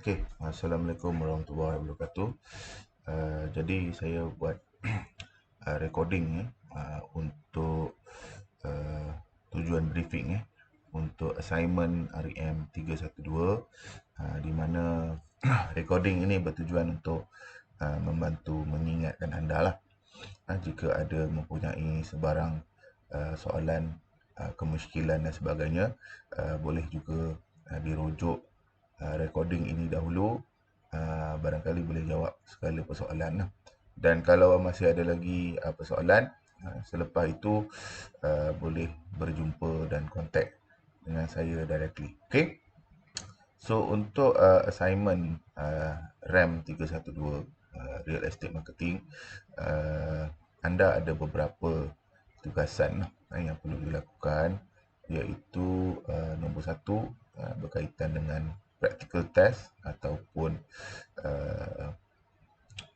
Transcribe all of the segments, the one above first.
Okey, Assalamualaikum warahmatullahi wabarakatuh. Jadi saya buat recording untuk uh, tujuan briefing untuk assignment REM 312 di mana recording ini bertujuan untuk membantu mengingatkan anda lah jika ada mempunyai sebarang soalan, kemusykilan dan sebagainya, boleh juga dirujuk recording ini dahulu, barangkali boleh jawab segala persoalan lah. Dan kalau masih ada lagi persoalan, selepas itu boleh berjumpa dan kontak dengan saya directly. Okay? So untuk assignment RAM 312 Real Estate Marketing, anda ada beberapa tugasan yang perlu dilakukan, iaitu nombor satu, berkaitan dengan practical test ataupun uh,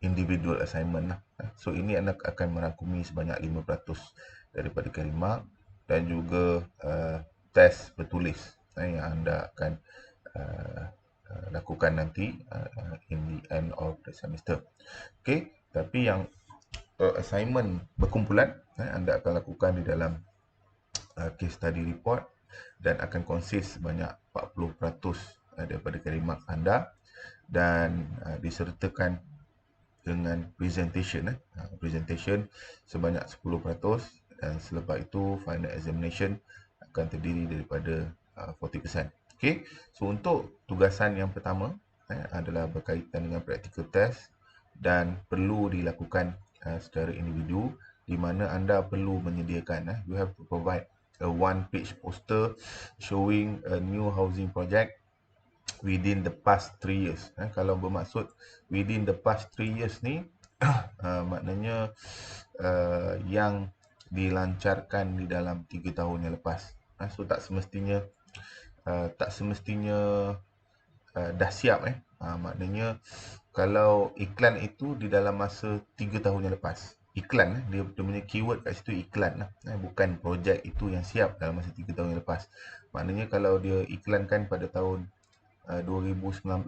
individual assignment lah. So ini anda akan merangkumi sebanyak 5% daripada kalimat dan juga test bertulis yang anda akan uh, lakukan nanti in the end of the semester. Okay, tapi yang assignment berkumpulan anda akan lakukan di dalam case study report dan akan konsist sebanyak 40% daripada kalimat anda dan disertakan dengan presentation presentation sebanyak 10% dan selepas itu final examination akan terdiri daripada 40%. Okey, so untuk tugasan yang pertama adalah berkaitan dengan practical test dan perlu dilakukan secara individu, di mana anda perlu menyediakan you have to provide a one page poster showing a new housing project within the past 3 years. Kalau bermaksud within the past 3 years ni maknanya yang dilancarkan di dalam 3 tahun yang lepas. So tak semestinya dah siap maknanya kalau iklan itu di dalam masa 3 tahun yang lepas. Iklan dia punya keyword kat situ iklan lah. Bukan projek itu yang siap dalam masa 3 tahun yang lepas. Maknanya kalau dia iklankan pada tahun 2019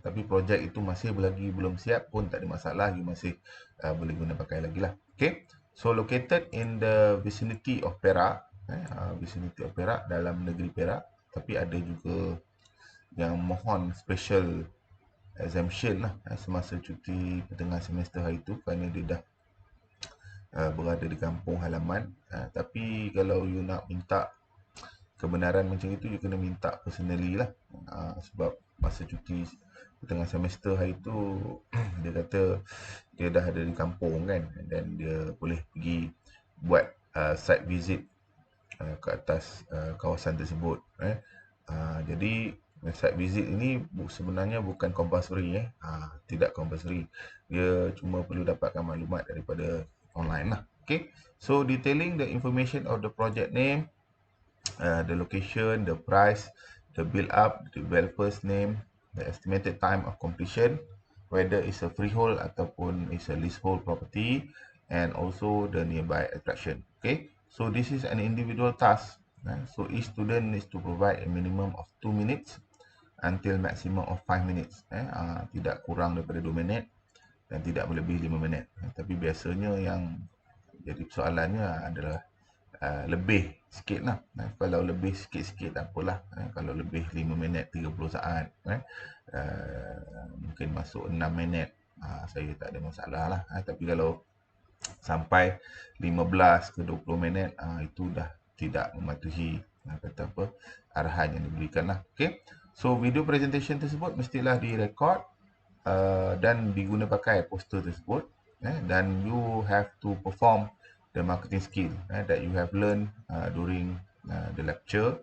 tapi projek itu masih lagi belum siap pun tak ada masalah, you masih boleh guna pakai lagi lah. Okay, so located in the vicinity of Perak, vicinity of Perak, dalam negeri Perak, tapi ada juga yang mohon special exemption lah semasa cuti pertengahan semester hari itu kerana dia dah berada di kampung halaman. Tapi kalau you nak minta kebenaran macam itu, you kena minta personally lah. Sebab masa cuti tengah semester hari tu dia kata dia dah ada di kampung kan, dan dia boleh pergi buat site visit ke atas kawasan tersebut. Jadi site visit ini sebenarnya bukan compulsory tidak compulsory. Dia cuma perlu dapatkan maklumat daripada online lah. Okay, so detailing the information of the project name, the location, the price, the build up, the developer's name, the estimated time of completion, whether it's a freehold ataupun it's a leasehold property, and also the nearby attraction. Okay, so this is an individual task. So each student needs to provide a minimum of 2 minutes until maximum of 5 minutes. Tidak kurang daripada 2 minit dan tidak melebihi 5 minit. Tapi biasanya yang jadi persoalannya adalah lebih sikit lah. Kalau lebih sikit-sikit tak apalah. Kalau lebih 5 minit 30 saat, mungkin masuk 6 minit, saya tak ada masalah lah. Tapi kalau sampai 15 ke 20 minit, itu dah tidak mematuhi kata apa arahan yang diberikan lah. Okay, so video presentation tersebut mestilah direkod dan diguna pakai poster tersebut, dan you have to perform the marketing skill that you have learned during the lecture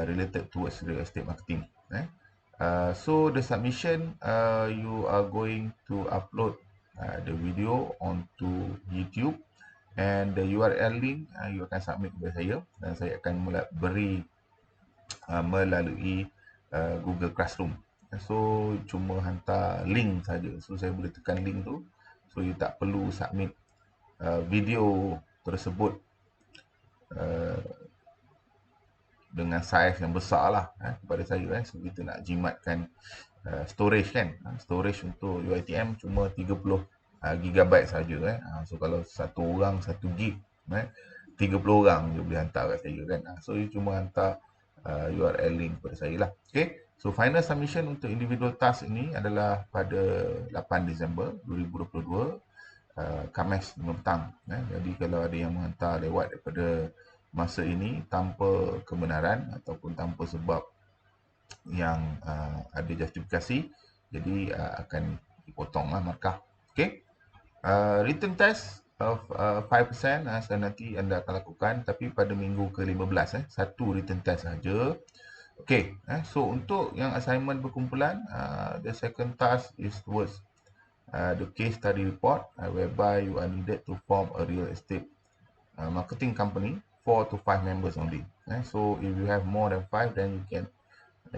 related towards real estate marketing. So the submission, you are going to upload the video onto YouTube, and the URL link you akan submit kepada saya dan saya akan beri melalui Google Classroom. So cuma hantar link saja. So saya boleh tekan link tu. So you tak perlu submit video tersebut dengan saiz yang besar lah kepada saya so kita nak jimatkan storage kan. Storage untuk UiTM cuma 30 gigabyte saja so kalau satu orang 1 gig 30 orang je boleh hantar kat saya kan. So you cuma hantar URL link kepada saya lah. Okay. So final submission untuk individual task ini adalah pada 8 Disember 2022 Khamis 5 petang. Jadi kalau ada yang menghantar lewat daripada masa ini tanpa kebenaran ataupun tanpa sebab yang ada justifikasi, jadi akan dipotonglah markah. Okay. Written test of 5% so nanti anda akan lakukan tapi pada minggu ke-15 satu written test saja. Okay, so untuk yang assignment berkumpulan, the second task is towards the case study report whereby you are needed to form a real estate marketing company 4 to 5 members only. So if you have more than 5 then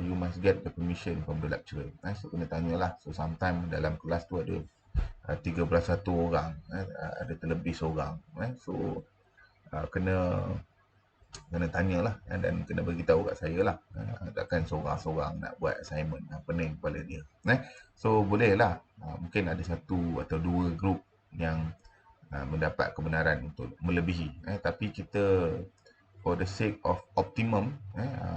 you must get the permission from the lecturer. So kena tanyalah. So sometimes dalam kelas tu ada 31 orang, ada terlebih seorang. So kena tanyalah dan kena beritahu kat saya lah. Takkan seorang-seorang nak buat assignment, pening kepala dia. So bolehlah mungkin ada satu atau dua grup yang mendapat kebenaran untuk melebihi. Tapi kita for the sake of optimum,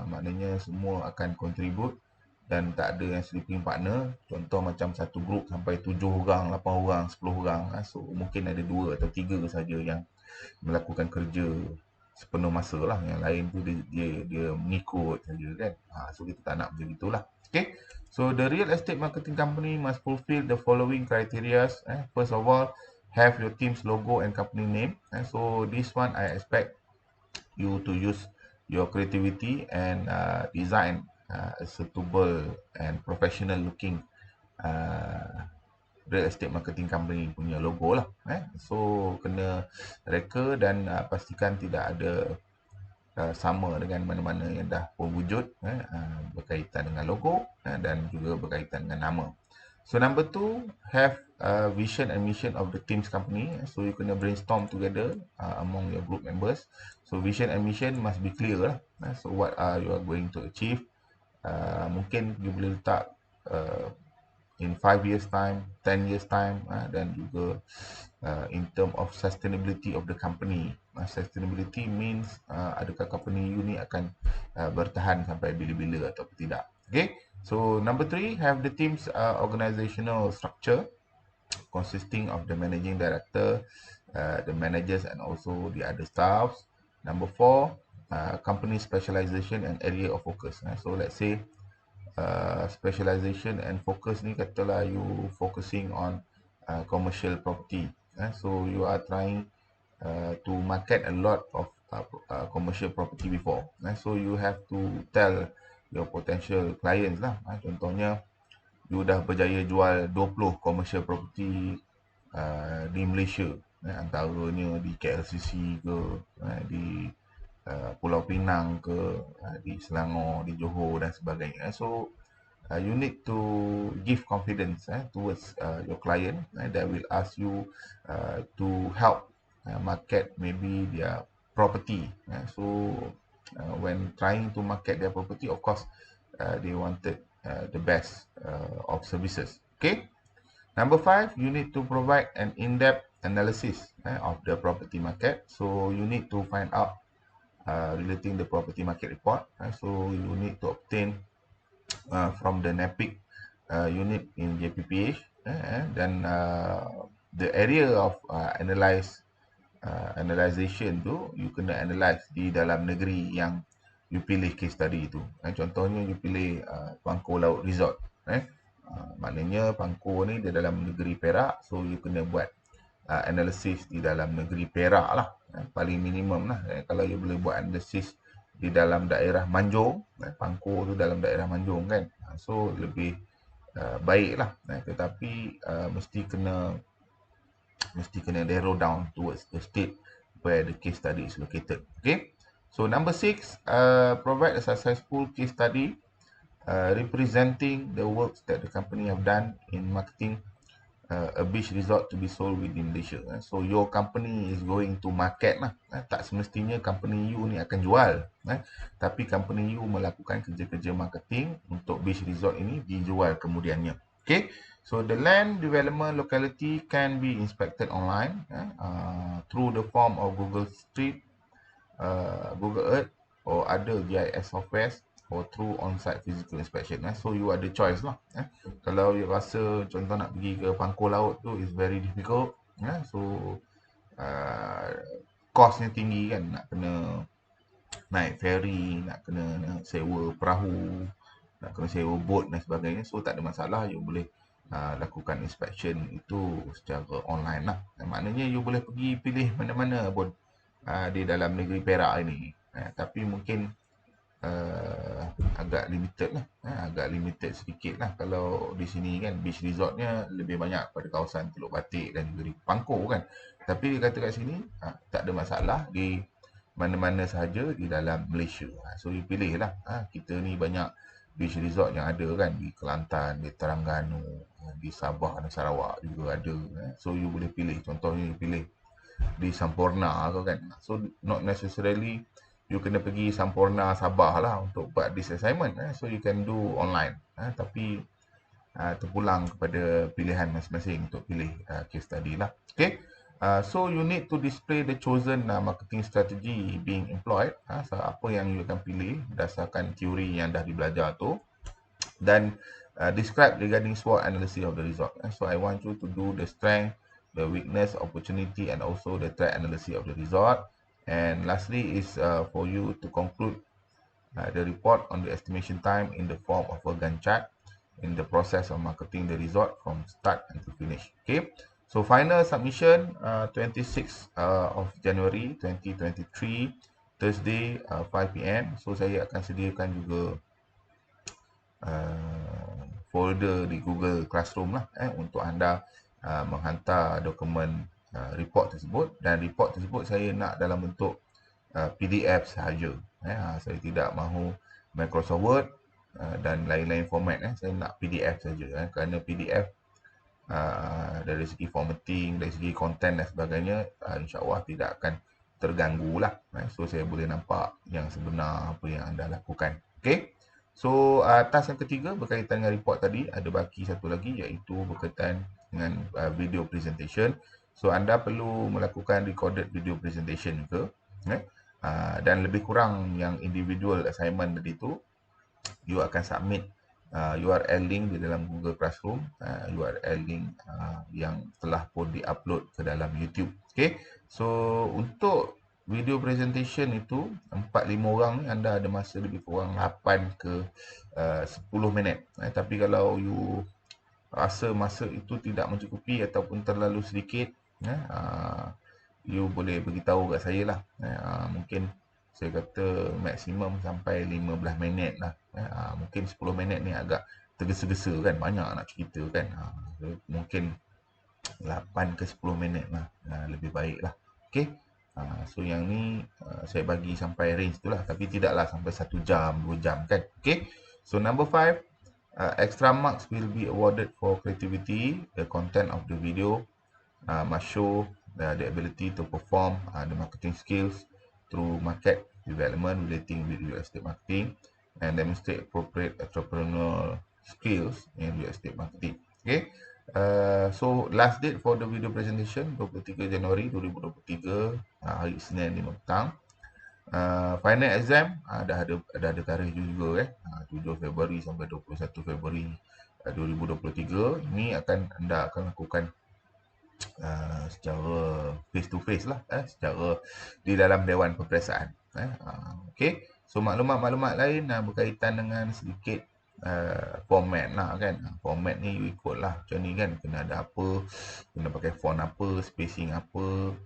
maknanya semua akan contribute dan tak ada yang sleeping partner. Contoh macam satu grup sampai 7 orang, 8 orang, 10 orang. So mungkin ada 2 atau 3 saja yang melakukan kerja sepenuh masa lah. Yang lain tu dia mengikut saja kan. So kita tak nak macam itulah. Okay. So the real estate marketing company must fulfill the following criteria. First of all, have your team's logo and company name. So this one I expect you to use your creativity and design a suitable and professional looking real estate marketing company punya logo lah. So kena reka dan pastikan tidak ada sama dengan mana-mana yang dah pun wujud berkaitan dengan logo dan juga berkaitan dengan nama. So number 2, have a vision and mission of the team's company. So you kena brainstorm together among your group members. So vision and mission must be clear lah. So what are you are going to achieve? Mungkin you boleh letak in 5 years time, 10 years time dan juga in term of sustainability of the company. Sustainability means adakah company you ni akan bertahan sampai bila-bila atau tidak. Okay. So number 3, have the team's organizational structure consisting of the managing director, the managers and also the other staffs. Number 4, company specialization and area of focus. So let's say specialization and focus ni katalah you focusing on commercial property. So you are trying to market a lot of commercial property before. So you have to tell your potential clients lah. Contohnya you dah berjaya jual 20 commercial property di Malaysia. Antaranya di KLCC ke, di Pulau Pinang ke, di Selangor, di Johor dan sebagainya. So you need to give confidence towards your client that will ask you to help market maybe their property. So when trying to market their property, of course they wanted the best of services. Okay. Number 5, you need to provide an in-depth analysis of the property market. So you need to find out relating the property market report. So you need to obtain from the NAPIC unit in JPPH dan the area of analyzation tu you kena analyze di dalam negeri yang you pilih case study tu. Contohnya you pilih Pangkor Laut Resort. Maknanya Pangkor ni di dalam negeri Perak, so you kena buat analisis di dalam negeri Perak lah. Paling minimum lah. Kalau you boleh buat analisis di dalam daerah Manjung, Pangkor tu dalam daerah Manjung kan, so lebih baik lah. Tetapi mesti kena narrow down towards the state where the case study is located. Okay. So number 6, provide a successful case study representing the works that the company have done in marketing a beach resort to be sold within Malaysia. So your company is going to market lah. Tak semestinya company you ni akan jual. Tapi company you melakukan kerja-kerja marketing untuk beach resort ini dijual kemudiannya. Okay. So the land development locality can be inspected online through the form of Google Street, Google Earth or other GIS software or through on-site physical inspection. So you ada choice lah. Kalau you rasa contoh nak pergi ke pangkul laut tu is very difficult. So costnya tinggi kan, nak kena naik ferry, nak kena sewa perahu, nak kena sewa boat dan sebagainya. So tak ada masalah, you boleh lakukan inspection itu secara online lah. Maknanya you boleh pergi pilih mana-mana pun di dalam negeri Perak ini. Tapi mungkin agak limited lah, agak limited sedikit lah. Kalau di sini kan beach resortnya lebih banyak pada kawasan Teluk Batik dan juga di Pangkor kan. Tapi dia kata kat sini tak ada masalah di mana-mana sahaja di dalam Malaysia. So you pilih lah. Kita ni banyak beach resort yang ada kan di Kelantan, di Terengganu, di Sabah dan Sarawak juga ada. So you boleh pilih. Contohnya you pilih di Sampurna ke kan. So not necessarily you kena pergi Sampurna Sabah lah untuk buat this assignment. So you can do online. Tapi terpulang kepada pilihan masing-masing untuk pilih case study lah. Okay. So you need to display the chosen marketing strategy being employed. So apa yang you akan pilih berdasarkan teori yang dah dibelajar tu. Dan describe regarding SWOT analysis of the result. So I want you to do the strength, the weakness, opportunity and also the threat analysis of the result. And lastly is for you to conclude the report on the estimation time in the form of a Gantt chart in the process of marketing the resort from start until finish. Okay. So final submission 26 of January 2023 Thursday 5 PM. So saya akan sediakan juga folder di Google Classroom lah untuk anda menghantar dokumen report tersebut, dan report tersebut saya nak dalam bentuk PDF sahaja. Saya tidak mahu Microsoft Word dan lain-lain format. Saya nak PDF saja kerana PDF dari segi formatting, dari segi konten dan sebagainya insya-Allah tidak akan terganggu lah. So saya boleh nampak yang sebenar apa yang anda lakukan. Okay. So task yang ketiga berkaitan dengan report tadi, ada baki satu lagi iaitu berkaitan dengan video presentation. So anda perlu melakukan recorded video presentation juga. Dan lebih kurang yang individual assignment tadi tu, you akan submit URL link di dalam Google Classroom, URL link yang telah pun di-upload ke dalam YouTube. Okay. So untuk video presentation itu 4-5 orang ni anda ada masa lebih kurang 8 ke 10 minit. Tapi kalau you rasa masa itu tidak mencukupi ataupun terlalu sedikit, you boleh beritahu kat saya lah. Mungkin saya kata maksimum sampai 15 minit lah. Mungkin 10 minit ni agak tergesa-gesa kan, banyak nak cerita kan. Mungkin 8 ke 10 minit lah, lebih baik lah. Okay. So yang ni saya bagi sampai range tu lah, tapi tidaklah sampai 1 jam, 2 jam kan. Okay. So number 5, extra marks will be awarded for creativity. The content of the video must show the ability to perform the marketing skills through market development relating with real estate marketing and demonstrate appropriate entrepreneurial skills in real estate marketing. Okay. So last date for the video presentation 23 Januari 2023, hari Senin 5 petang. Final exam dah ada tarikh juga 7 Februari sampai 21 Februari 2023. Ini anda akan lakukan secara face to face lah, secara di dalam Dewan Peperiksaan. Okay. So maklumat-maklumat lain berkaitan dengan sedikit format lah kan. Format ni you ikut lah macam ni kan, kena ada apa, kena pakai font apa, spacing apa,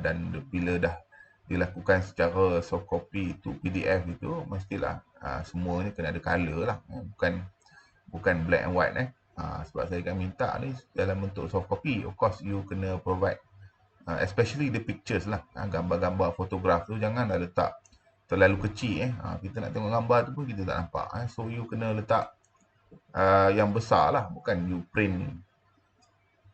dan bila dah dilakukan secara soft copy itu PDF itu, mestilah semua ni kena ada color lah, bukan black and white sebab saya akan minta ni dalam bentuk soft copy. Of course you kena provide especially the pictures lah, gambar-gambar fotograf tu janganlah letak terlalu kecil kita nak tengok gambar tu pun kita tak nampak. So you kena letak yang besar lah, bukan you print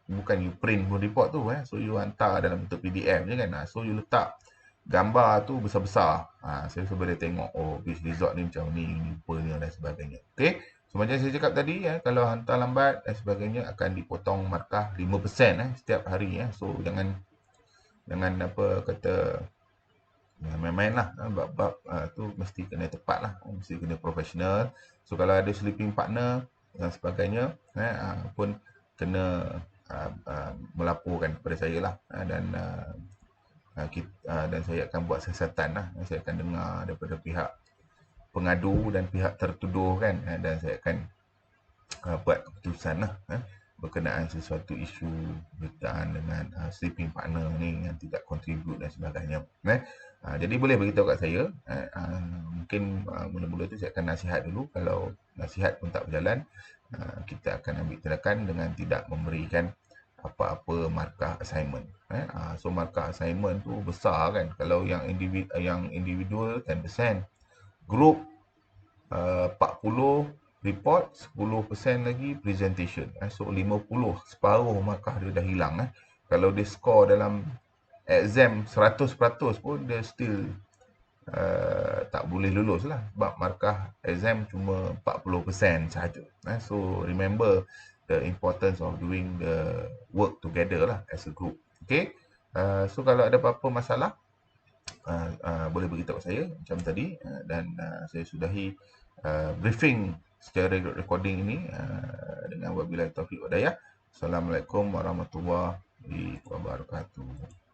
bukan you print pun report tu so you hantar dalam bentuk PDF je kan. So you letak gambar tu besar-besar. Saya boleh tengok this result ni macam ni rupanya dan sebagainya. Okey. So macam saya cakap tadi kalau hantar lambat dan sebagainya akan dipotong markah 5% setiap hari So jangan apa kata main-main lah bab-bab tu mesti kena tepat lah, mesti kena profesional. So kalau ada sleeping partner dan sebagainya pun kena melaporkan kepada saya lah dan saya akan buat siasatan lah. Saya akan dengar daripada pihak pengadu dan pihak tertuduh kan dan saya akan buat keputusan lah berkenaan sesuatu isu berkaitan dengan sleeping partner ni yang tidak contribute dan sebagainya. Jadi boleh beritahu kat saya. Mungkin mula-mula tu saya akan nasihat dulu. Kalau nasihat pun tak berjalan, kita akan ambil tindakan dengan tidak memberikan apa-apa markah assignment. So markah assignment tu besar kan. Kalau yang individual 10%, group 40 report, 10% lagi presentation. So 50, separuh markah dia dah hilang. Kalau dia score dalam exam 100% pun dia still tak boleh lulus lah. Sebab markah exam cuma 40% sahaja. So remember the importance of doing the work together lah as a group. Okay. So kalau ada apa-apa masalah, boleh beritahu saya macam tadi dan saya sudahi briefing secara recording ini dengan wabillahi taufiq wa hidayah. Assalamualaikum warahmatullahi wabarakatuh.